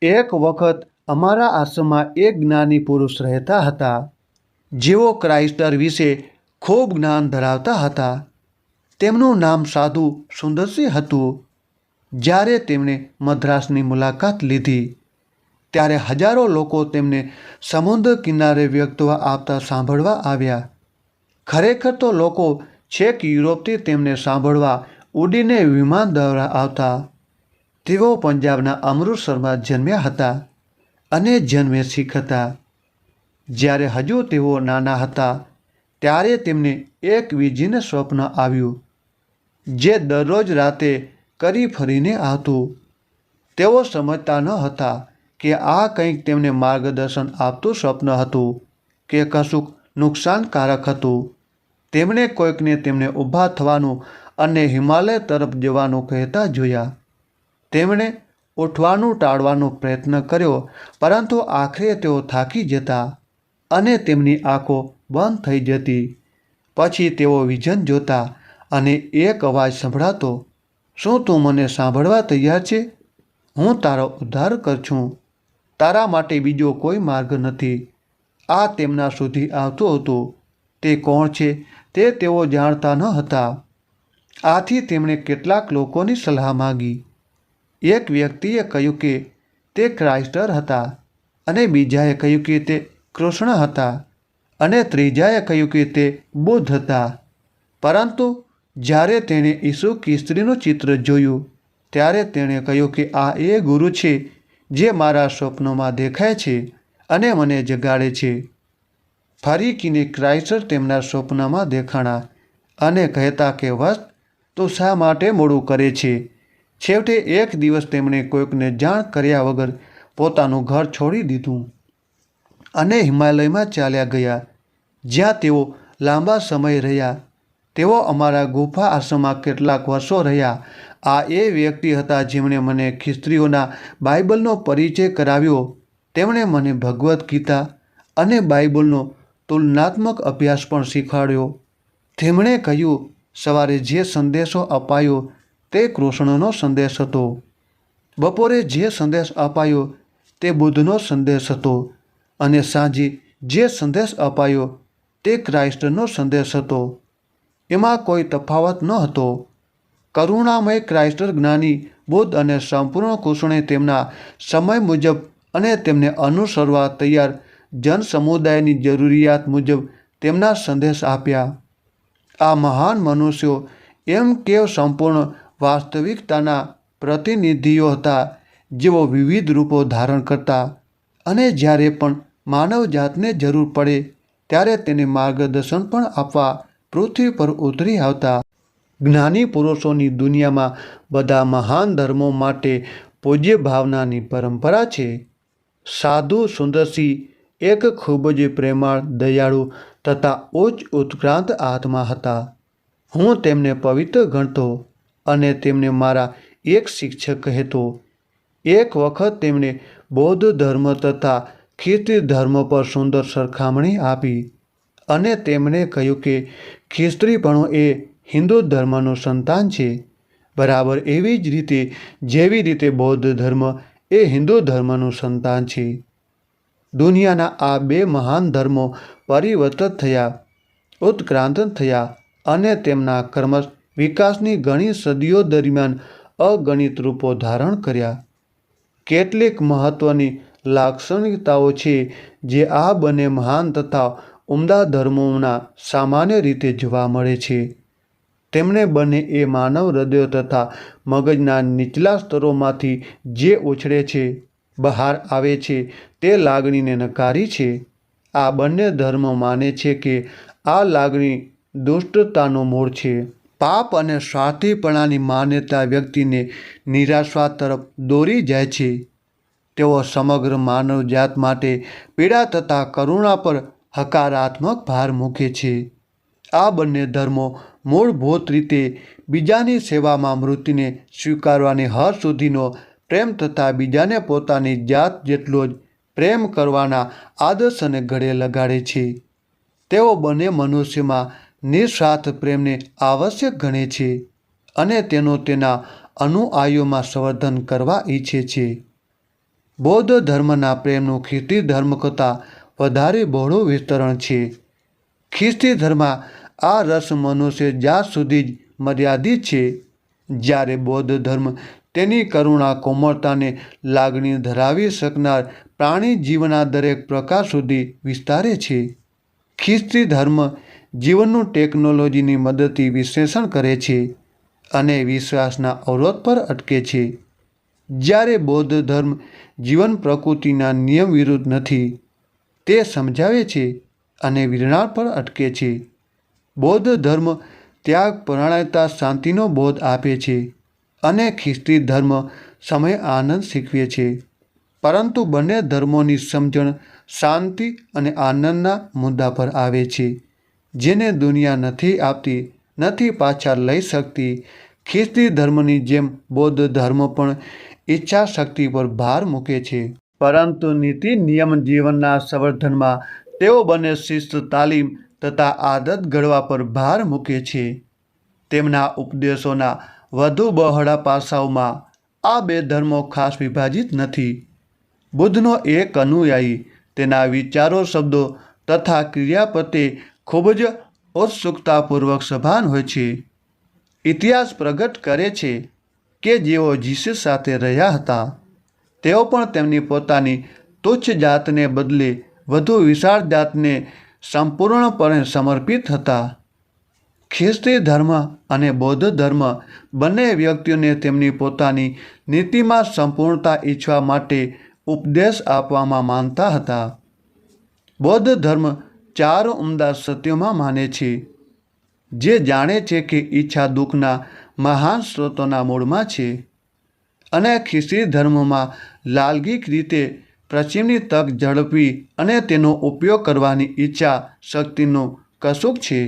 એક વખત અમારા આશ્રમમાં એક જ્ઞાની પુરુષ રહેતા હતા, જેઓ ક્રાઇસ્ટર વિશે ખૂબ જ્ઞાન ધરાવતા હતા. તેમનું નામ સાધુ સુંદરસિંહ હતું. જ્યારે તેમણે મદ્રાસની મુલાકાત લીધી, ત્યારે હજારો લોકો તેમને સમુદ્ર કિનારે વ્યક્તવા આવતા સાંભળવા આવ્યા. ખરેખર તો લોકો છેક યુરોપથી તેમને સાંભળવા ઉડીને વિમાન દ્વારા આવતા. તેઓ પંજાબના અમૃતસરમાં જન્મ્યા હતા અને જન્મે શીખ હતા. જ્યારે હજુ તેઓ નાના હતા, ત્યારે તેમને એક વિજિન સ્વપ્ન આવ્યું, જે દરરોજ રાતે કરી ફરીને આવતું. તેઓ સમજતા ન હતા કે આ કંઈક તેમને માર્ગદર્શન આપતું સ્વપ્ન હતું કે કશુંક નુકસાનકારક હતું. તેમણે કોઈકને તેમને ઊભા થવાનું અને હિમાલય તરફ જવાનું કહેતા જોયા. તેમણે ઉઠવાનું ટાળવાનો પ્રયત્ન કર્યો, પરંતુ આખરે તેઓ થાકી જતા અને તેમની આંખો બંધ થઈ જતી. પછી તેઓ વિઝન જોતા અને એક અવાજ સંભળાતો, "શું તું મને સાંભળવા તૈયાર છે? હું તારો ઉદ્ધારકર છું. તારા માટે બીજો કોઈ માર્ગ નથી." આ તેમના સુધી આવતું હતું. તે કોણ છે તે તેઓ જાણતા ન હતા. આથી તેમણે કેટલાક લોકોની સલાહ માંગી. એક વ્યક્તિએ કહ્યું કે તે ક્રાઇસ્ટર હતા, અને બીજાએ કહ્યું કે તે કૃષ્ણ હતા, અને ત્રીજાએ કહ્યું કે તે બુદ્ધ હતા. પરંતુ જ્યારે તેણે ઈસુ ખ્રિસ્તનું ચિત્ર જોયું, ત્યારે તેણે કહ્યું કે આ એ ગુરુ છે જે મારા સ્વપ્નોમાં દેખાય છે અને મને જગાડે છે. ફરીકીને ક્રાઇસ્ટર તેમના સ્વપ્નમાં દેખાણા અને કહેતા કે વત્સ, તું શા માટે મોડું કરે છે? છેવટે એક દિવસ તેમણે કોઈકને જાણ કર્યા વગર પોતાનું ઘર છોડી દીધું અને હિમાલયમાં ચાલ્યા ગયા, જ્યાં તેઓ લાંબા સમય રહ્યા. તેઓ અમારા ગુફા આશ્રમમાં કેટલાક વર્ષો રહ્યા. આ એ વ્યક્તિ હતા જેમણે મને ખ્રિસ્તીઓના બાઇબલનો પરિચય કરાવ્યો. તેમણે મને ભગવદ્ ગીતા અને બાઇબલનો તુલનાત્મક અભ્યાસ પણ શીખવાડ્યો. તેમણે કહ્યું, સવારે જે સંદેશો અપાયો તે કૃષ્ણનો સંદેશ હતો. બપોરે જે સંદેશ અપાયો તે બુદ્ધનો સંદેશ હતો, અને સાંજે જે સંદેશ અપાયો તે ક્રાઇસ્ટનો સંદેશ હતો. એમાં કોઈ તફાવત ન હતો. કરુણામય ક્રાઇસ્ટર જ્ઞાની, બુદ્ધ અને સંપૂર્ણ કૃષ્ણે તેમના સમય મુજબ અને તેમને અનુસરવા તૈયાર જનસમુદાયની જરૂરિયાત મુજબ તેમના સંદેશ આપ્યા. આ મહાન મનુષ્યો એમ કેવ સંપૂર્ણ વાસ્તવિકતાના પ્રતિનિધિઓ હતા, જેઓ વિવિધ રૂપો ધારણ કરતા અને જ્યારે પણ માનવજાતને જરૂર પડે ત્યારે તેને માર્ગદર્શન પણ આપવા પૃથ્વી પર ઉતરી આવતા. જ્ઞાની પુરુષોની દુનિયામાં બધા મહાન ધર્મો માટે પૂજ્ય ભાવનાની પરંપરા છે. સાધુ સુંદરસિંહ એક ખૂબ જ પ્રેમાળ, દયાળુ તથા ઉચ્ચ ઉત્ક્રાંત આત્મા હતા. હું તેમને પવિત્ર ગણતો અને તેમને મારા એક શિક્ષક કહેતો. એક વખત તેમણે બૌદ્ધ ધર્મ તથા ખ્રિસ્તી ધર્મ પર સુંદર સરખામણી આપી અને તેમણે કહ્યું કે ખ્રિસ્તીપણું એ હિન્દુ ધર્મનું સંતાન છે, બરાબર એવી જ રીતે જેવી રીતે બૌદ્ધ ધર્મ એ હિન્દુ ધર્મનું સંતાન છે. દુનિયાના આ બે મહાન ધર્મો પરિવર્તિત થયા, ઉત્ક્રાંત થયા અને તેમના ક્રમશ વિકાસની ઘણી સદીઓ દરમિયાન અગણિત રૂપો ધારણ કર્યા. કેટલીક મહત્વની લાક્ષણિકતાઓ છે જે આ બંને મહાન તથા ઉમદા ધર્મોમાં સામાન્ય રીતે જોવા મળે છે. તેમણે બંને એ માનવ હૃદયો તથા મગજના નીચલા સ્તરોમાંથી જે ઉછળે છે, બહાર આવે છે તે લાગણીને નકારી છે. આ બંને ધર્મ માને છે કે આ લાગણી દુષ્ટતાનું મૂળ છે. પાપ અને સ્વાર્થીપણાની માન્યતા વ્યક્તિને નિરાશા તરફ દોરી જાય છે. તેઓ સમગ્ર માનવજાત માટે પીડા તથા કરુણા પર હકારાત્મક ભાર મૂકે છે. આ બંને ધર્મો મૂળભૂત રીતે બીજાની સેવામાં મૃત્યુને સ્વીકારવાની હદ સુધીનો પ્રેમ તથા બીજાને પોતાની જાત જેટલો જ પ્રેમ કરવાના આદર્શને ગળે લગાડે છે. તેઓ બંને મનુષ્યમાં નિસ્વાર્થ પ્રેમને આવશ્યક ગણે છે અને તેનું તેના અનુયાયીઓમાં સંવર્ધન કરવા ઈચ્છે છે. બૌદ્ધ ધર્મના પ્રેમનું ખ્રિસ્તી ધર્મ કરતાં વધારે બહોળું વિસ્તરણ છે. ખ્રિસ્તી ધર્મમાં આ રસ મનુષ્ય જાત સુધી જ મર્યાદિત છે, જ્યારે બૌદ્ધ ધર્મ તેની કરુણા, કોમળતાને લાગણી ધરાવી શકનાર પ્રાણી જીવના દરેક પ્રકાર સુધી વિસ્તારે છે. ખ્રિસ્તી ધર્મ જીવનનું ટેકનોલોજીની મદદથી વિશ્લેષણ કરે છે અને વિશ્વાસના અવરોધ પર અટકે છે, જ્યારે બૌદ્ધ ધર્મ જીવન પ્રકૃતિના નિયમ વિરુદ્ધ નથી, તે સમજાવે છે અને વિરણાર પર અટકે છે. બૌદ્ધ ધર્મ ત્યાગ, પરાયણતા, શાંતિનો બોધ આપે છે અને ખ્રિસ્તી ધર્મ સમય આનંદ શીખવે છે. પરંતુ બંને ધર્મોની સમજણ શાંતિ અને આનંદના મુદ્દા પર આવે છે, જેને દુનિયા નથી આપતી, નથી પાછા લઈ શકતી. ખ્રિસ્તી ધર્મની જેમ બૌદ્ધ ધર્મ પણ ઈચ્છા શક્તિ પર ભાર મૂકે છે, પરંતુ નીતિ નિયમ જીવનના સંવર્ધનમાં તેઓ બંને શિસ્ત, તાલીમ તથા આદત ઘડવા પર ભાર મૂકે છે. તેમના ઉપદેશોના વધુ બહોળા પાસાઓમાં આ બે ધર્મો ખાસ વિભાજિત નથી. બુદ્ધનો એક અનુયાયી તેના વિચારો, શબ્દો તથા ક્રિયા પ્રત્યે ખૂબ જ ઉત્સુકતાપૂર્વક સભાન હોય છે. ઇતિહાસ પ્રગટ કરે છે કે જેઓ જીસસ સાથે રહ્યા હતા, તેઓ પણ તેમની પોતાની તુચ્છ જાતને બદલે વધુ વિશાળ જાતને સંપૂર્ણપણે સમર્પિત હતા. ખ્રિસ્તી ધર્મ અને બૌદ્ધ ધર્મ બંને વ્યક્તિઓને તેમની પોતાની નીતિમાં સંપૂર્ણતા ઈચ્છવા માટે ઉપદેશ આપવામાં માનતા હતા. બૌદ્ધ ધર્મ 4 ઉમદા સત્યોમાં માને છે, જે જાણે છે કે ઈચ્છા દુઃખના મહાન સ્ત્રોતોના મૂળમાં છે, અને ખ્રિસ્તી ધર્મમાં લાલગીક રીતે પશ્ચિમની તક ઝડપી અને તેનો ઉપયોગ કરવાની ઈચ્છા શક્તિનું કશુંક છે.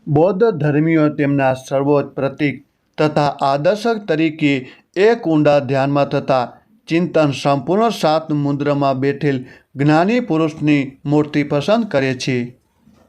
બૌદ્ધ ધર્મીઓ તેમના સર્વોચ્ચ પ્રતીક તથા આદર્શ તરીકે એક ઊંડા ધ્યાનમાં તથા ચિંતન સંપૂર્ણ શાંત મુદ્રામાં બેઠેલ જ્ઞાની પુરુષની મૂર્તિ પસંદ કરે છે.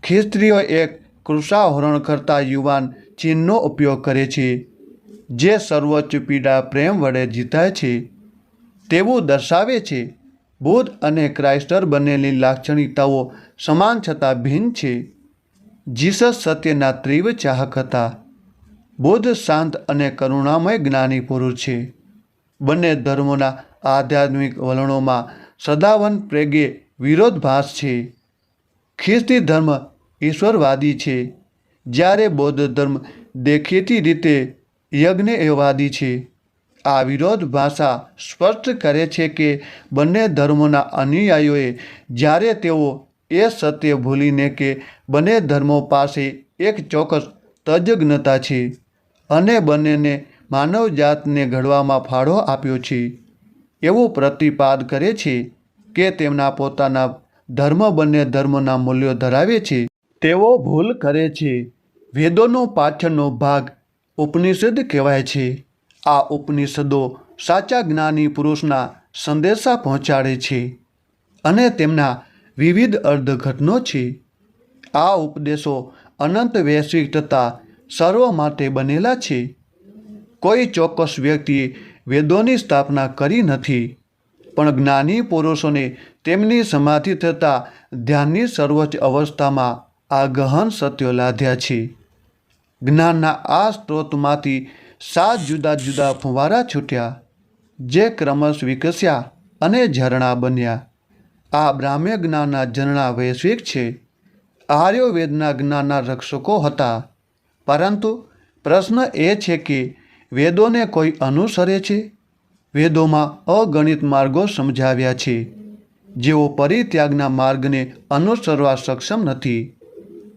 ખ્રિસ્તીઓ એક ક્રુસાહરણ કરતા યુવાન ચિહ્નનો ઉપયોગ કરે છે, જે સર્વોચ્ચ પીડા પ્રેમ વડે જીતાય છે તેવું દર્શાવે છે. બુદ્ધ અને ક્રાઇસ્ટર બંનેની લાક્ષણિકતાઓ સમાન છતાં ભિન્ન છે. જીસસ સત્યના તીવ્ર ચાહક હતા. બુદ્ધ શાંત અને કરુણામય જ્ઞાની પુરુષ છે. બંને ધર્મોના આધ્યાત્મિક વલણોમાં સદાવન પ્રેગે વિરોધાભાસ છે. ખ્રિસ્તી ધર્મ ઈશ્વરવાદી છે, જ્યારે બૌદ્ધ ધર્મ દેખીતી રીતે યજ્ઞવાદી છે. આ વિરોધાભાસ સ્પષ્ટ કરે છે કે બંને ધર્મોના અનુયાયીઓએ, જ્યારે તેઓ એ સત્ય ભૂલીને કે બંને ધર્મો પાસે એક ચોક્કસ તજજ્ઞતા છે અને બંનેને માનવજાતને ઘડવામાં ફાળો આપ્યો છે, એવું પ્રતિપાદ કરે છે કે તેમના પોતાના ધર્મ બંને ધર્મના મૂલ્યો ધરાવે છે, તેઓ ભૂલ કરે છે. વેદોનો પાછળનો ભાગ ઉપનિષદ કહેવાય છે. આ ઉપનિષદો સાચા જ્ઞાની પુરુષના સંદેશા પહોંચાડે છે અને તેમના વિવિધ અર્થઘટનો છે. આ ઉપદેશો અનંત, વૈશ્વિક તથા સર્વ માટે બનેલા છે. કોઈ ચોક્કસ વ્યક્તિએ વેદોની સ્થાપના કરી નથી, પણ જ્ઞાની પુરુષોને તેમની સમાધિ થતાં ધ્યાનની સર્વોચ્ચ અવસ્થામાં આ ગહન સત્યો લાદ્યા છે. જ્ઞાનના આ સ્ત્રોતમાંથી 7 જુદા જુદા ફુવારા છૂટ્યા, જે ક્રમશ વિકસ્યા અને ઝરણા બન્યા. આ બ્રાહ્મ્ય જ્ઞાનના ઝરણા વૈશ્વિક છે. આર્યો વેદના જ્ઞાનના રક્ષકો હતા, પરંતુ પ્રશ્ન એ છે કે વેદોને કોઈ અનુસરે છે? વેદોમાં અગણિત માર્ગો સમજાવ્યા છે, જેઓ પરિત્યાગના માર્ગને અનુસરવા સક્ષમ નથી.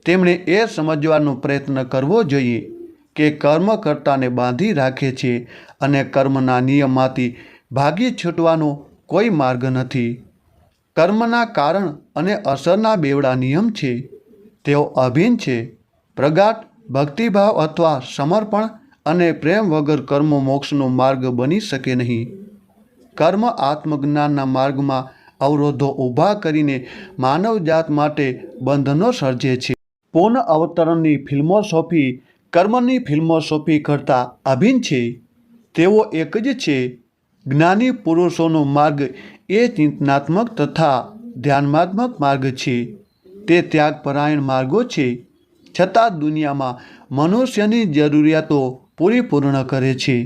તેમણે એ સમજવાનો પ્રયત્ન કરવો જોઈએ કે કર્મ કર્તાને બાંધી રાખે છે અને કર્મના નિયમમાંથી ભાગી છૂટવાનો કોઈ માર્ગ નથી. કર્મના કારણ અને અસરના બેવડા નિયમ છે. તેઓ અભિન્ન છે. પ્રગાઢ ભક્તિભાવ અથવા સમર્પણ અને પ્રેમ વગર કર્મ મોક્ષનો માર્ગ બની શકે નહીં. કર્મ આત્મજ્ઞાનના માર્ગમાં અવરોધો ઊભા કરીને માનવજાત માટે બંધનો સર્જે છે. પુનઃ અવતરણની ફિલોસોફી કર્મની ફિલોસોફી કરતાં અભિન્ન છે. તેઓ એક જ છે. જ્ઞાની પુરુષોનો માર્ગ એ ચિંતનાત્મક તથા ધ્યાનાત્મક માર્ગ છે. તે ત્યાગપરાયણ માર્ગો છે, છતાં દુનિયામાં મનુષ્યની જરૂરિયાતો પૂરી પૂર્ણ કરે છે.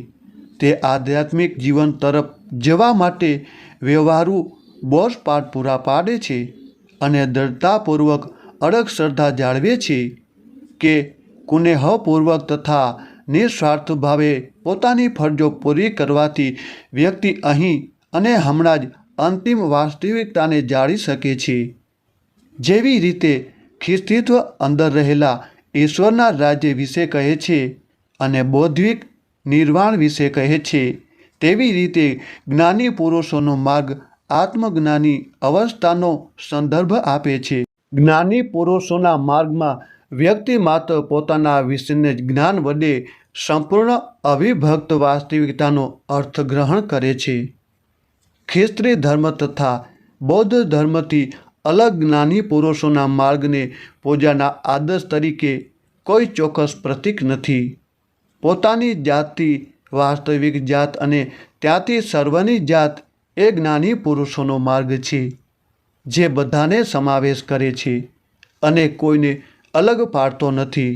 તે આધ્યાત્મિક જીવન તરફ જવા માટે વ્યવહારુ બોધપાઠ પૂરા પાડે છે અને દૃઢતાપૂર્વક અડગ શ્રદ્ધા જાળવે છે કે કુનેહપૂર્વક તથા નિસ્વાર્થ ભાવે પોતાની ફરજો પૂરી કરવાથી વ્યક્તિ અહીં અને હમણાં જ અંતિમ વાસ્તવિકતાને જાણી શકે છે. જેવી રીતે ખ્રિસ્તીત્વ અંદર રહેલા ઈશ્વરના રાજ્ય વિશે કહે છે અને બૌદ્ધિક નિર્વાણ વિશે કહે છે, તેવી રીતે જ્ઞાની પુરુષોનો માર્ગ આત્મજ્ઞાની અવસ્થાનો સંદર્ભ આપે છે. જ્ઞાની પુરુષોના માર્ગમાં વ્યક્તિ માત્ર પોતાના વિશેને જ્ઞાન વડે સંપૂર્ણ અવિભક્ત વાસ્તવિકતાનો અર્થ ગ્રહણ કરે છે. ખ્રિસ્તી ધર્મ તથા બૌદ્ધ ધર્મથી અલગ જ્ઞાની પુરુષોના માર્ગને પૂજાના આદર્શ તરીકે કોઈ ચોક્કસ પ્રતીક નથી. પોતાની જાતથી વાસ્તવિક જાત અને ત્યાંથી સર્વની જાત એ જ્ઞાની પુરુષોનો માર્ગ છે, જે બધાને સમાવેશ કરે છે અને કોઈને અલગ પાડતો નથી.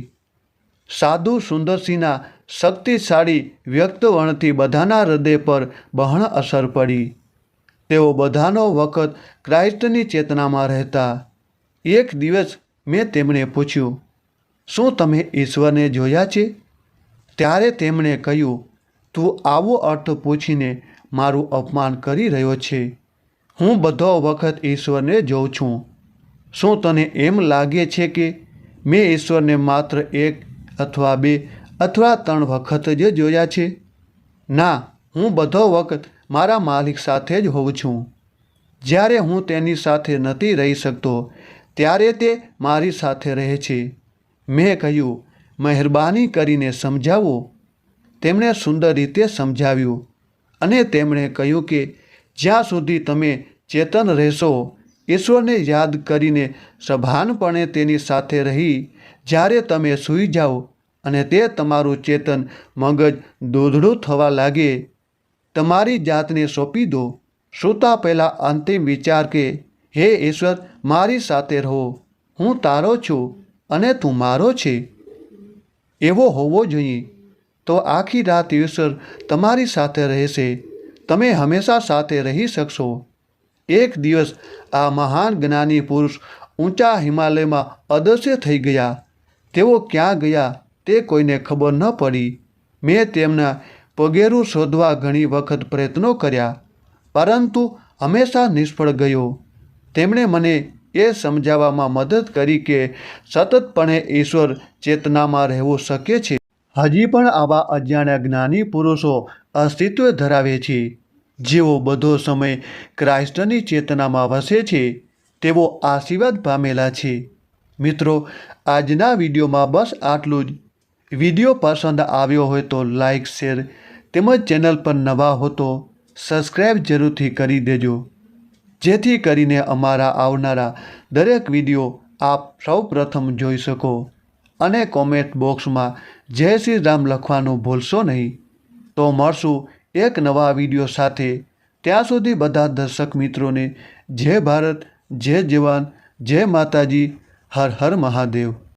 સાધુ સુંદરસિંહના શક્તિશાળી વ્યક્તવર્ણથી બધાના હૃદય પર બહણ અસર પડી. તેઓ બધાનો વખત ક્રાઇસ્ટની ચેતનામાં રહેતા. એક દિવસ મેં તેમને પૂછ્યું, શું તમે ઈશ્વરને જોયા છે? ત્યારે તેમણે કહ્યું, તું આવો અર્થ પૂછીને મારું અપમાન કરી રહ્યો છે. હું બધો વખત ઈશ્વરને જોઉં છું. શું તને એમ લાગે છે કે મેં ઈશ્વરને માત્ર એક અથવા બે અથવા 3 વખત જ જોયા છે? ના, હું બધો વખત મારા માલિક સાથે જ હોઉં છું. જ્યારે હું તેની સાથે નથી રહી શકતો, ત્યારે તે મારી સાથે રહે છે. મેં કહ્યું, મહેરબાની કરીને સમજાવો. તેમણે સુંદર રીતે સમજાવ્યું અને તેમણે કહ્યું કે જ્યાં સુધી તમે ચેતન રહેશો, ઈશ્વરને યાદ કરીને સભાનપણે તેની સાથે રહી, જ્યારે તમે સૂઈ જાઓ અને તે તમારું ચેતન મગજ દોધડું થવા લાગે, તમારી જાતને સોંપી દો. સૂતા પહેલાં અંતિમ વિચાર કે હે ઈશ્વર, મારી સાથે રહો, હું તારો છું અને તું મારો છે, એવો હોવો જોઈએ. તો આખી રાત ઈશ્વર તમારી સાથે રહેશે. તમે હંમેશા સાથે રહી શકશો. એક દિવસ આ મહાન જ્ઞાની પુરુષ ઊંચા હિમાલયમાં અદૃશ્ય થઈ ગયા. તેઓ ક્યાં ગયા તે કોઈને ખબર ન પડી. મેં તેમના પગેરું શોધવા ઘણી વખત પ્રયત્નો કર્યા, પરંતુ હંમેશા નિષ્ફળ ગયો. તેમણે મને એ સમજાવવામાં મદદ કરી કે સતતપણે ઈશ્વર ચેતનામાં રહેવું શક્ય છે. હજી પણ આવા અજાણ્યા જ્ઞાની પુરુષો અસ્તિત્વ ધરાવે છે, જેઓ બધો સમય ક્રાઇસ્ટની ચેતનામાં વસે છે. તેઓ આશીર્વાદ પામેલા છે. મિત્રો, આજના વિડીયોમાં બસ આટલું જ. વિડીયો પસંદ આવ્યો હોય તો લાઈક, શેર તેમજ ચેનલ પર નવા હો તો સબસ્ક્રાઈબ જરૂરથી કરી દેજો, જેથી કરીને અમારા આવનારા દરેક વિડીયો આપ સૌ પ્રથમ જોઈ શકો. અને કોમેન્ટ બોક્સમાં જય શ્રી રામ લખવાનું ભૂલશો નહીં. તો મળશું એક નવા વિડીયો સાથે. ત્યાં સુધી બધા દર્શક મિત્રોને જય ભારત, જય જવાન, જય માતાજી, હર હર મહાદેવ.